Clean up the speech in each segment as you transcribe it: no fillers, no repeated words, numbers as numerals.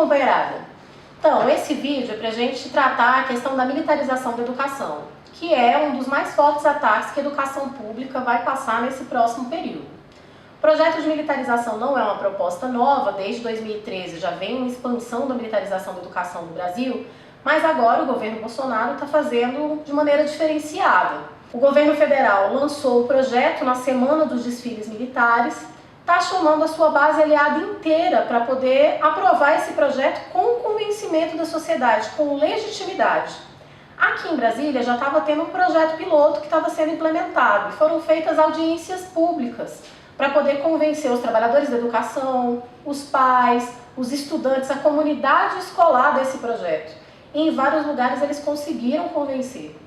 companheirada? Então, esse vídeo é para a gente tratar a questão da militarização da educação, que é um dos mais fortes ataques que a educação pública vai passar nesse próximo período. O projeto de militarização não é uma proposta nova, desde 2013 já vem uma expansão da militarização da educação no Brasil, mas agora o governo Bolsonaro está fazendo de maneira diferenciada. O governo federal lançou o projeto na semana dos desfiles militares, está chamando a sua base aliada inteira para poder aprovar esse projeto com convencimento da sociedade, com legitimidade. Aqui em Brasília já estava tendo um projeto piloto que estava sendo implementado e foram feitas audiências públicas para poder convencer os trabalhadores da educação, os pais, os estudantes, a comunidade escolar desse projeto. E em vários lugares eles conseguiram convencer.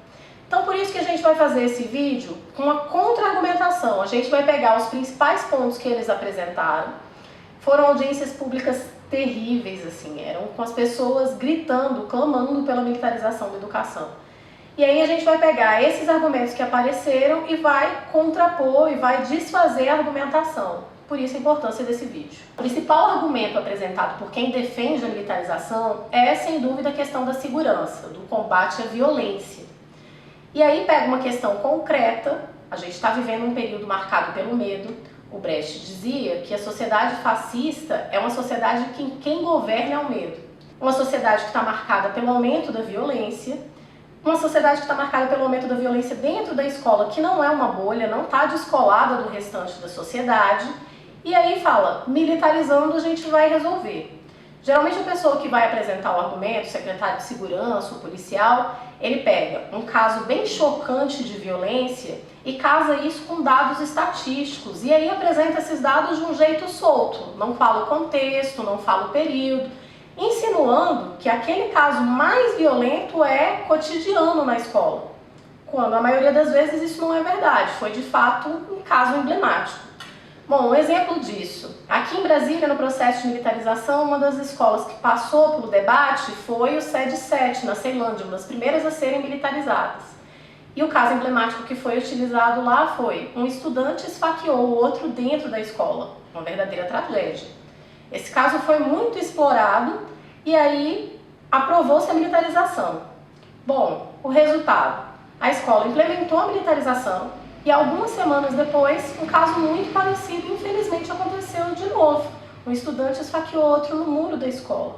Então por isso que a gente vai fazer esse vídeo com uma contra-argumentação. A gente vai pegar os principais pontos que eles apresentaram. Foram audiências públicas terríveis, assim, eram com as pessoas gritando, clamando pela militarização da educação. E aí a gente vai pegar esses argumentos que apareceram e vai contrapor e vai desfazer a argumentação. Por isso a importância desse vídeo. O principal argumento apresentado por quem defende a militarização é, sem dúvida, a questão da segurança, do combate à violência. E aí pega uma questão concreta, a gente está vivendo um período marcado pelo medo. O Brecht dizia que a sociedade fascista é uma sociedade que quem governa é o medo. Uma sociedade que está marcada pelo aumento da violência, uma sociedade que está marcada pelo aumento da violência dentro da escola, que não é uma bolha, não está descolada do restante da sociedade. E aí fala, militarizando a gente vai resolver. Geralmente a pessoa que vai apresentar o argumento, o secretário de segurança, o policial, ele pega um caso bem chocante de violência e casa isso com dados estatísticos. E aí apresenta esses dados de um jeito solto, não fala o contexto, não fala o período, insinuando que aquele caso mais violento é cotidiano na escola, quando a maioria das vezes isso não é verdade, foi de fato um caso emblemático. Bom, um exemplo disso, aqui em Brasília, no processo de militarização, uma das escolas que passou pelo debate foi o SED 7, na Ceilândia, uma das primeiras a serem militarizadas. E o caso emblemático que foi utilizado lá foi um estudante esfaqueou o outro dentro da escola, uma verdadeira tragédia. Esse caso foi muito explorado e aí aprovou-se a militarização. Bom, o resultado, a escola implementou a militarização, e algumas semanas depois, um caso muito parecido, infelizmente, aconteceu de novo. Um estudante esfaqueou outro no muro da escola.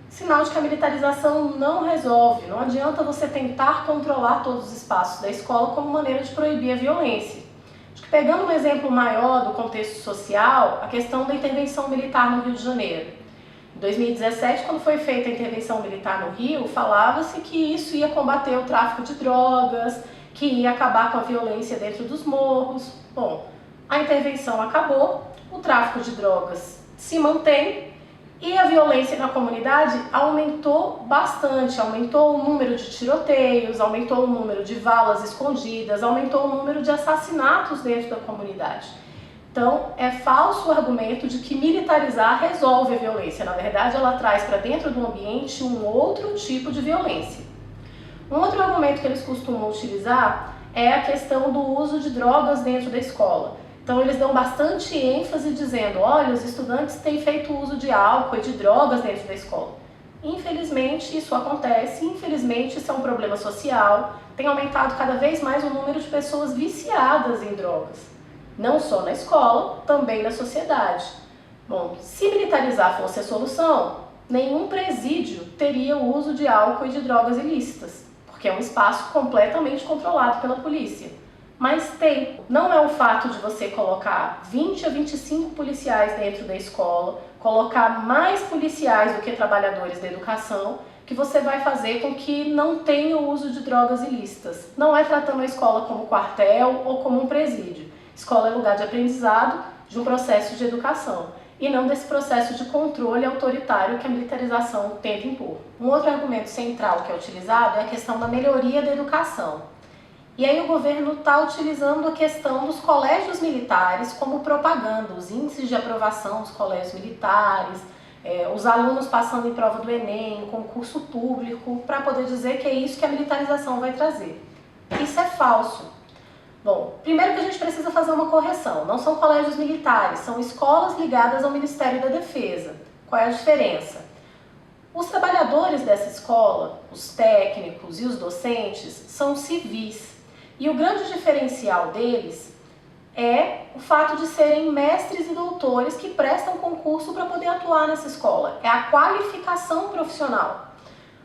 Sinal de que a militarização não resolve. Não adianta você tentar controlar todos os espaços da escola como maneira de proibir a violência. Acho que pegando um exemplo maior do contexto social, a questão da intervenção militar no Rio de Janeiro. Em 2017, quando foi feita a intervenção militar no Rio, falava-se que isso ia combater o tráfico de drogas, que ia acabar com a violência dentro dos morros. Bom, a intervenção acabou, o tráfico de drogas se mantém e a violência na comunidade aumentou bastante, aumentou o número de tiroteios, aumentou o número de valas escondidas, aumentou o número de assassinatos dentro da comunidade. Então, é falso o argumento de que militarizar resolve a violência. Na verdade, ela traz para dentro do ambiente um outro tipo de violência. Um outro argumento que eles costumam utilizar é a questão do uso de drogas dentro da escola. Então eles dão bastante ênfase dizendo, olha, os estudantes têm feito uso de álcool e de drogas dentro da escola. Infelizmente isso acontece, infelizmente isso é um problema social, tem aumentado cada vez mais o número de pessoas viciadas em drogas. Não só na escola, também na sociedade. Bom, se militarizar fosse a solução, nenhum presídio teria o uso de álcool e de drogas ilícitas, porque é um espaço completamente controlado pela polícia. Mas tem. Não é o fato de você colocar 20 a 25 policiais dentro da escola, colocar mais policiais do que trabalhadores da educação, que você vai fazer com que não tenha o uso de drogas ilícitas. Não é tratando a escola como quartel ou como um presídio. Escola é lugar de aprendizado, de um processo de educação, e não desse processo de controle autoritário que a militarização tenta impor. Um outro argumento central que é utilizado é a questão da melhoria da educação. E aí o governo está utilizando a questão dos colégios militares como propaganda, os índices de aprovação dos colégios militares, os alunos passando em prova do Enem, concurso público, para poder dizer que é isso que a militarização vai trazer. Isso é falso. Bom, primeiro que a gente precisa fazer uma correção, não são colégios militares, são escolas ligadas ao Ministério da Defesa. Qual é a diferença? Os trabalhadores dessa escola, os técnicos e os docentes, são civis. E o grande diferencial deles é o fato de serem mestres e doutores que prestam concurso para poder atuar nessa escola. É a qualificação profissional.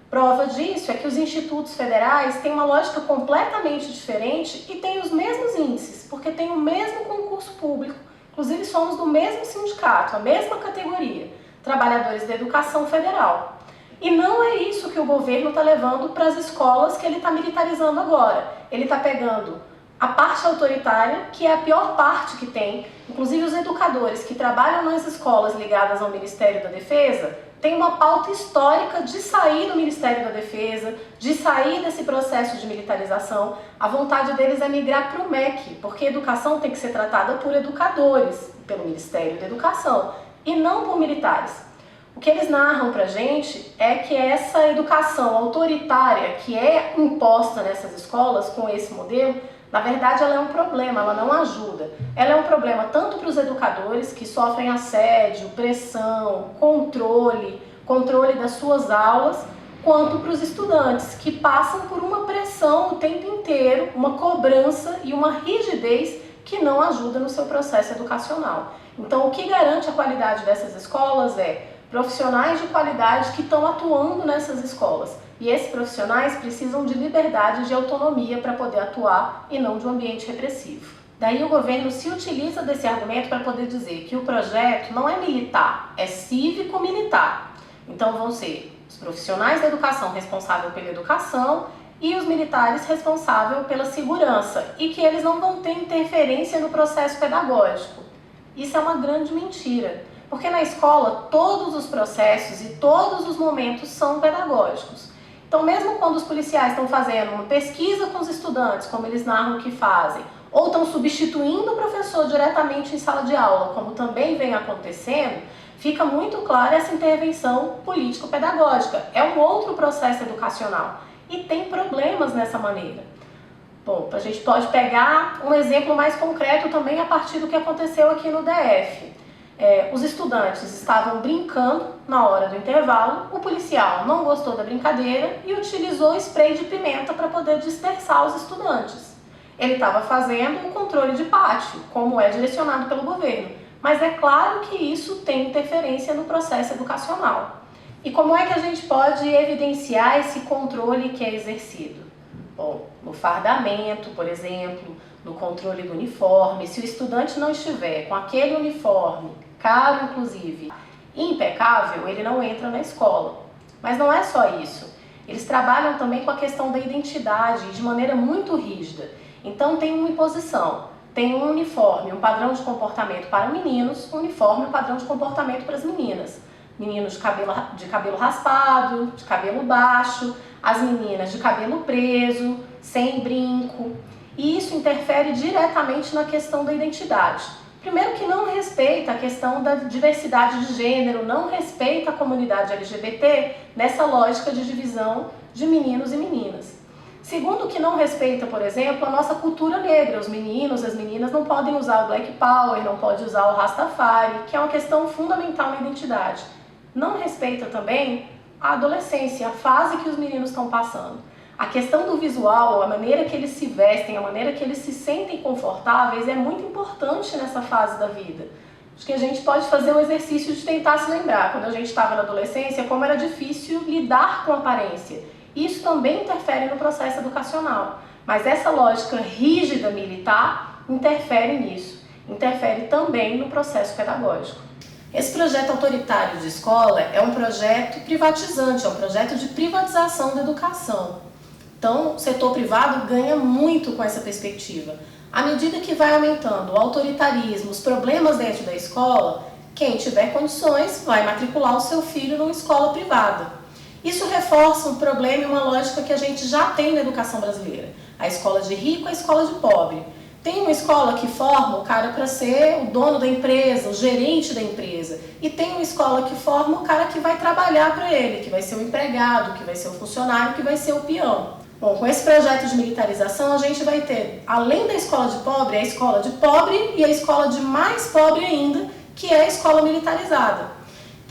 Prova disso é que os institutos federais têm uma lógica completamente diferente e têm os mesmos índices, porque tem o mesmo concurso público, inclusive somos do mesmo sindicato, a mesma categoria, trabalhadores da educação federal. E não é isso que o governo está levando para as escolas que ele está militarizando agora. Ele está pegando a parte autoritária, que é a pior parte que tem, inclusive os educadores que trabalham nas escolas ligadas ao Ministério da Defesa, tem uma pauta histórica de sair do Ministério da Defesa, de sair desse processo de militarização. A vontade deles é migrar para o MEC, porque a educação tem que ser tratada por educadores, pelo Ministério da Educação, e não por militares. O que eles narram para a gente é que essa educação autoritária que é imposta nessas escolas com esse modelo, na verdade ela é um problema, ela não ajuda. Ela é um problema tanto para os educadores que sofrem assédio, pressão, controle das suas aulas, quanto para os estudantes que passam por uma pressão o tempo inteiro, uma cobrança e uma rigidez que não ajuda no seu processo educacional. Então o que garante a qualidade dessas escolas é profissionais de qualidade que estão atuando nessas escolas. E esses profissionais precisam de liberdade e de autonomia para poder atuar e não de um ambiente repressivo. Daí o governo se utiliza desse argumento para poder dizer que o projeto não é militar, é cívico-militar. Então vão ser os profissionais da educação responsáveis pela educação e os militares responsáveis pela segurança e que eles não vão ter interferência no processo pedagógico. Isso é uma grande mentira, porque na escola todos os processos e todos os momentos são pedagógicos. Então, mesmo quando os policiais estão fazendo uma pesquisa com os estudantes, como eles narram que fazem, ou estão substituindo o professor diretamente em sala de aula, como também vem acontecendo, fica muito clara essa intervenção político-pedagógica. É um outro processo educacional e tem problemas nessa maneira. Bom, a gente pode pegar um exemplo mais concreto também a partir do que aconteceu aqui no DF. Os estudantes estavam brincando na hora do intervalo, o policial não gostou da brincadeira e utilizou spray de pimenta para poder dispersar os estudantes. Ele estava fazendo um controle de pátio, como é direcionado pelo governo, mas é claro que isso tem interferência no processo educacional. E como é que a gente pode evidenciar esse controle que é exercido? Bom, no fardamento, por exemplo, no controle do uniforme. Se o estudante não estiver com aquele uniforme, caro inclusive, impecável, ele não entra na escola. Mas não é só isso. Eles trabalham também com a questão da identidade de maneira muito rígida. Então tem uma imposição, tem um uniforme, um padrão de comportamento para meninos, um uniforme, um padrão de comportamento para as meninas. Meninos de cabelo raspado, de cabelo baixo, as meninas de cabelo preso, sem brinco. E isso interfere diretamente na questão da identidade. Primeiro que não respeita a questão da diversidade de gênero, não respeita a comunidade LGBT nessa lógica de divisão de meninos e meninas. Segundo que não respeita, por exemplo, a nossa cultura negra. Os meninos, as meninas não podem usar o Black Power, não podem usar o Rastafari, que é uma questão fundamental na identidade. Não respeita também a adolescência, a fase que os meninos estão passando. A questão do visual, a maneira que eles se vestem, a maneira que eles se sentem confortáveis é muito importante nessa fase da vida. Acho que a gente pode fazer um exercício de tentar se lembrar, quando a gente estava na adolescência, como era difícil lidar com a aparência. Isso também interfere no processo educacional. Mas essa lógica rígida militar interfere nisso, interfere também no processo pedagógico. Esse projeto autoritário de escola é um projeto privatizante, é um projeto de privatização da educação. Então, o setor privado ganha muito com essa perspectiva. À medida que vai aumentando o autoritarismo, os problemas dentro da escola, quem tiver condições vai matricular o seu filho numa escola privada. Isso reforça um problema e uma lógica que a gente já tem na educação brasileira. A escola de rico e a escola de pobre. Tem uma escola que forma o cara para ser o dono da empresa, o gerente da empresa. E tem uma escola que forma o cara que vai trabalhar para ele, que vai ser o empregado, que vai ser o funcionário, que vai ser o peão. Bom, com esse projeto de militarização, a gente vai ter, além da escola de pobre, a escola de pobre e a escola de mais pobre ainda, que é a escola militarizada.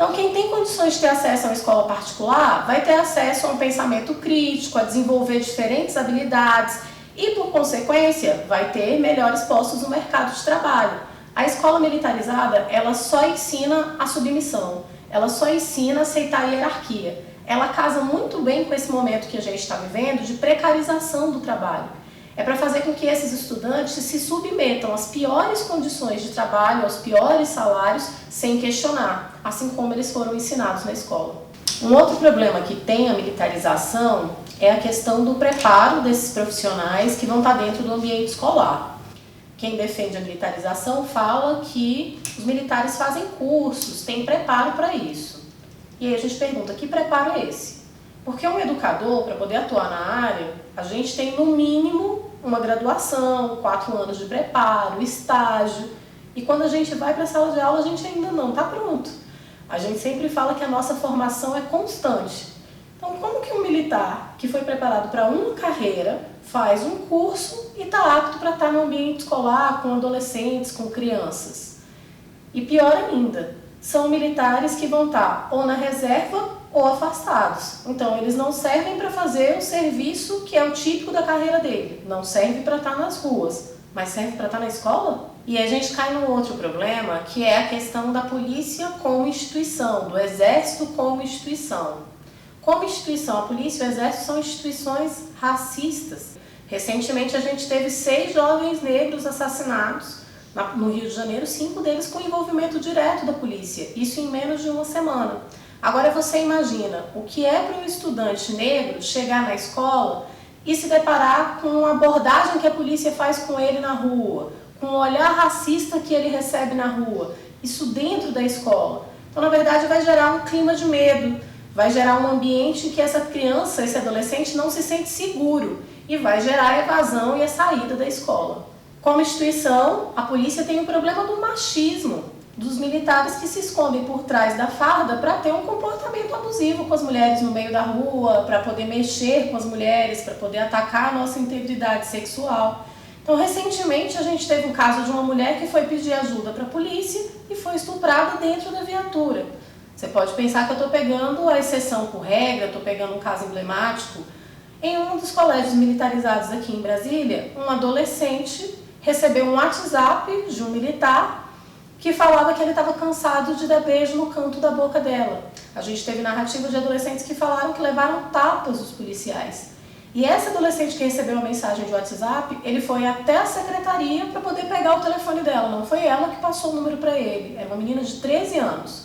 Então, quem tem condições de ter acesso a uma escola particular vai ter acesso a um pensamento crítico, a desenvolver diferentes habilidades e, por consequência, vai ter melhores postos no mercado de trabalho. A escola militarizada, ela só ensina a submissão, ela só ensina a aceitar a hierarquia. Ela casa muito bem com esse momento que a gente está vivendo de precarização do trabalho. É para fazer com que esses estudantes se submetam às piores condições de trabalho, aos piores salários, sem questionar, assim como eles foram ensinados na escola. Um outro problema que tem a militarização é a questão do preparo desses profissionais que vão estar dentro do ambiente escolar. Quem defende a militarização fala que os militares fazem cursos, têm preparo para isso. E aí a gente pergunta, que preparo é esse? Porque um educador, para poder atuar na área, a gente tem no mínimo uma graduação, 4 anos de preparo, estágio. E quando a gente vai para a sala de aula, a gente ainda não está pronto. A gente sempre fala que a nossa formação é constante. Então, como que um militar que foi preparado para uma carreira faz um curso e está apto para estar no ambiente escolar, com adolescentes, com crianças? E pior ainda, são militares que vão estar ou na reserva ou afastados. Então, eles não servem para fazer o serviço que é o típico da carreira dele. Não serve para estar nas ruas, mas serve para estar na escola? E a gente cai num outro problema, que é a questão da polícia como instituição, do exército como instituição. Como instituição, a polícia e o exército são instituições racistas. Recentemente a gente teve 6 jovens negros assassinados no Rio de Janeiro, 5 deles com envolvimento direto da polícia, isso em menos de uma semana. Agora você imagina o que é para um estudante negro chegar na escola e se deparar com a abordagem que a polícia faz com ele na rua, com o olhar racista que ele recebe na rua, isso dentro da escola. Então, na verdade, vai gerar um clima de medo, vai gerar um ambiente em que essa criança, esse adolescente não se sente seguro e vai gerar a evasão e a saída da escola. Como instituição, a polícia tem o problema do machismo, dos militares que se escondem por trás da farda para ter um comportamento abusivo com as mulheres no meio da rua, para poder mexer com as mulheres, para poder atacar a nossa integridade sexual. Então, recentemente, a gente teve um caso de uma mulher que foi pedir ajuda para a polícia e foi estuprada dentro da viatura. Você pode pensar que eu estou pegando a exceção por regra, estou pegando um caso emblemático. Em um dos colégios militarizados aqui em Brasília, um adolescente recebeu um WhatsApp de um militar que falava que ele estava cansado de dar beijo no canto da boca dela. A gente teve narrativas de adolescentes que falaram que levaram tapas dos policiais. E esse adolescente que recebeu a mensagem de WhatsApp, ele foi até a secretaria para poder pegar o telefone dela. Não foi ela que passou o número para ele, era uma menina de 13 anos.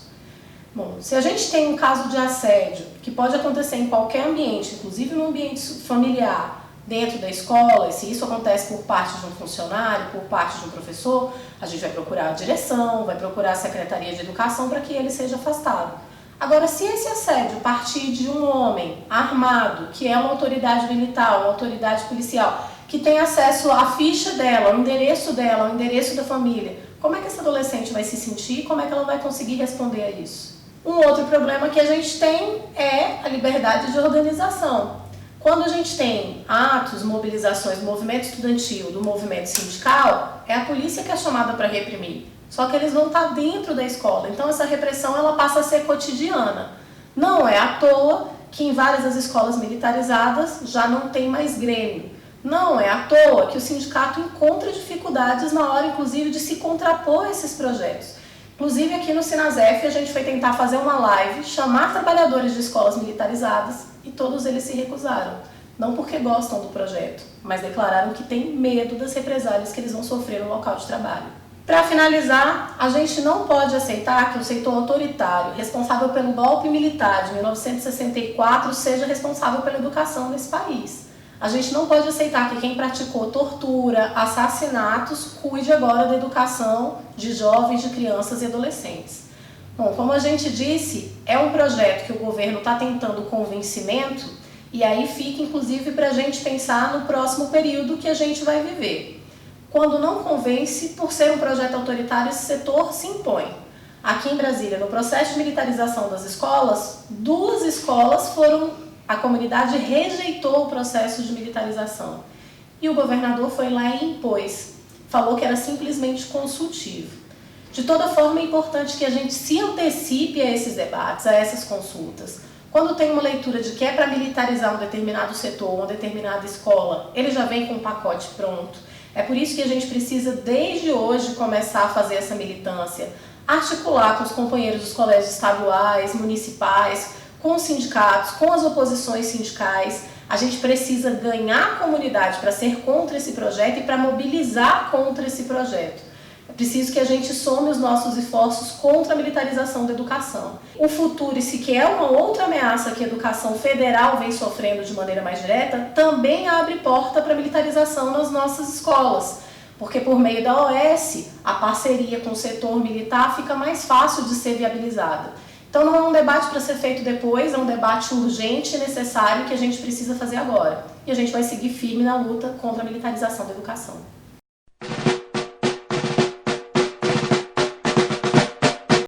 Bom, se a gente tem um caso de assédio, que pode acontecer em qualquer ambiente, inclusive no ambiente familiar, dentro da escola, e se isso acontece por parte de um funcionário, por parte de um professor, a gente vai procurar a direção, vai procurar a Secretaria de Educação para que ele seja afastado. Agora, se esse assédio partir de um homem armado, que é uma autoridade militar, uma autoridade policial, que tem acesso à ficha dela, ao endereço da família, como é que essa adolescente vai se sentir e como é que ela vai conseguir responder a isso? Um outro problema que a gente tem é a liberdade de organização. Quando a gente tem atos, mobilizações do movimento estudantil, do movimento sindical, é a polícia que é chamada para reprimir. Só que eles vão estar dentro da escola, então essa repressão ela passa a ser cotidiana. Não é à toa que em várias das escolas militarizadas já não tem mais grêmio. Não é à toa que o sindicato encontra dificuldades na hora, inclusive, de se contrapor a esses projetos. Inclusive, aqui no Sinasef, a gente foi tentar fazer uma live, chamar trabalhadores de escolas militarizadas e todos eles se recusaram. Não porque gostam do projeto, mas declararam que têm medo das represálias que eles vão sofrer no local de trabalho. Para finalizar, a gente não pode aceitar que o setor autoritário, responsável pelo golpe militar de 1964, seja responsável pela educação nesse país. A gente não pode aceitar que quem praticou tortura, assassinatos, cuide agora da educação de jovens, de crianças e adolescentes. Bom, como a gente disse, é um projeto que o governo está tentando convencimento e aí fica inclusive para a gente pensar no próximo período que a gente vai viver. Quando não convence, por ser um projeto autoritário, esse setor se impõe. Aqui em Brasília, no processo de militarização das escolas, 2 escolas a comunidade rejeitou o processo de militarização. E o governador foi lá e impôs, falou que era simplesmente consultivo. De toda forma, é importante que a gente se antecipe a esses debates, a essas consultas. Quando tem uma leitura de que é para militarizar um determinado setor, uma determinada escola, ele já vem com um pacote pronto. É por isso que a gente precisa, desde hoje, começar a fazer essa militância, articular com os companheiros dos colégios estaduais, municipais, com os sindicatos, com as oposições sindicais. A gente precisa ganhar a comunidade para ser contra esse projeto e para mobilizar contra esse projeto. É preciso que a gente some os nossos esforços contra a militarização da educação. O futuro, se que é uma outra ameaça que a educação federal vem sofrendo de maneira mais direta, também abre porta para a militarização nas nossas escolas. Porque por meio da OS, a parceria com o setor militar fica mais fácil de ser viabilizada. Então não é um debate para ser feito depois, é um debate urgente e necessário que a gente precisa fazer agora. E a gente vai seguir firme na luta contra a militarização da educação.